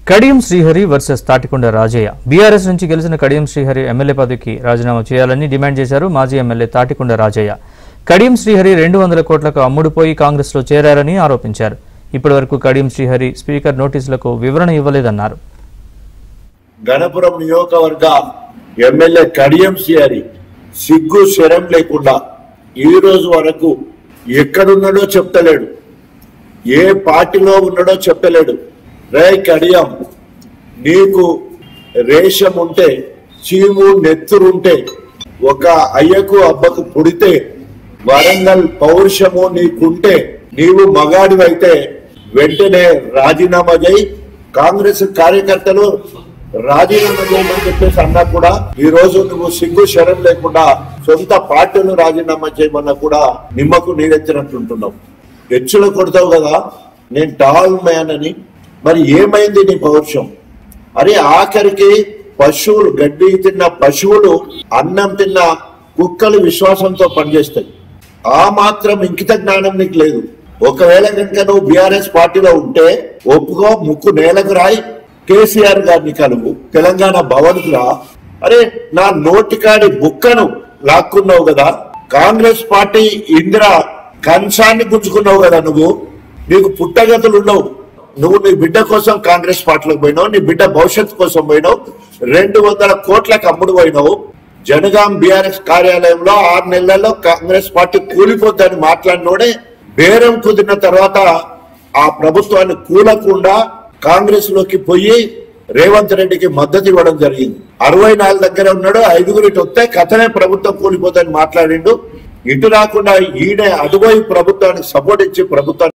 Kadiyam Srihari versus Tatikonda Rajaiah. BRS నుంచి గెలిచిన Kadiyam Srihari MLA పదవికి రాజీనామా చేయాలని డిమాండ్ చేశారు మాజీ ఎమ్మెల్యే తాటికొండ రాజయ్య. కడియం శ్రీహరి 200 కోట్లకు అమ్ముడుపోయి కాంగ్రెస్లో చేరారని ఆరోపించారు. ఇప్పటివరకు కడియం శ్రీహరి స్పీకర్ నోటీసులకు వివరణ ఇవ్వలేదన్నారు. గణపురం నియోజకవర్గ ఎమ్మెల్యే కడియం శ్రీహరి సిగ్గు శరం లేకుండా ఈ రోజు వరకు ఎక్కడున్నాడో చెప్తలేడు, ఏ పార్టీలో ఉన్నాడో చెప్తలేడు. రే కడియం, నీకు రేషం ఉంటే, చీము నెత్తురుంటే, ఒక అయ్యకు అబ్బకు పుడితే, వరంగల్ పౌరుషము నీకుంటే, నీవు మగాడివైతే వెంటనే రాజీనామా చేయి. కాంగ్రెస్ కార్యకర్తలు రాజీనామా చేయమని చెప్పేసి అన్నా కూడా ఈ రోజు నువ్వు సిగ్గు శరం లేకుండా సొంత పార్టీలు రాజీనామా చేయమన్నా కూడా నిమ్మకు నీరెత్తినట్టుంటున్నావు. హెచ్చులు కొడతావు కదా, నేను టాల్ మ్యాన్ అని. మరి ఏమైంది నీ పౌరుషం? అరే ఆఖరికి పశువులు, గడ్డి తిన్న పశువులు, అన్నం తిన్న కుక్కలు విశ్వాసంతో పనిచేస్తాయి. ఆ మాత్రం ఇంకిత జ్ఞానం నీకు లేదు. ఒకవేళ కనుక నువ్వు బీఆర్ఎస్ పార్టీలో ఉంటే ఒప్పుకో, ముక్కు నేలకు రాయి, కేసీఆర్ గారిని కలువు, తెలంగాణ భవన్ కు రా. అరే నా నోటికాడి బుక్కను లాక్కున్నావు కదా, కాంగ్రెస్ పార్టీ ఇందిరా కంచాన్ని గుంజుకున్నావు కదా, నీకు పుట్టగతులు ఉండవు. నువ్వు నీ బిడ్డ కోసం కాంగ్రెస్ పార్టీలోకి పోయినావు, నీ బిడ్డ భవిష్యత్తు కోసం పోయినావు, 200 కోట్లకు అమ్ముడు పోయినావు. జనగాం బీఆర్ఎస్ కార్యాలయంలో 6 నెలల్లో కాంగ్రెస్ పార్టీ కూలిపోద్దని మాట్లాడినోడే బేరం కుదిరిన తర్వాత ఆ ప్రభుత్వాన్ని కూలకుండా కాంగ్రెస్ లోకి పోయి రేవంత్ రెడ్డికి మద్దతు ఇవ్వడం జరిగింది. 64 దగ్గర ఉన్నాడు, 5 ఇటు వస్తే కథనే ప్రభుత్వం కూలిపోతుందని మాట్లాడిండు. ఇటు రాకుండా ఈడే అటువైపు ప్రభుత్వానికి సపోర్ట్ ఇచ్చి ప్రభుత్వాన్ని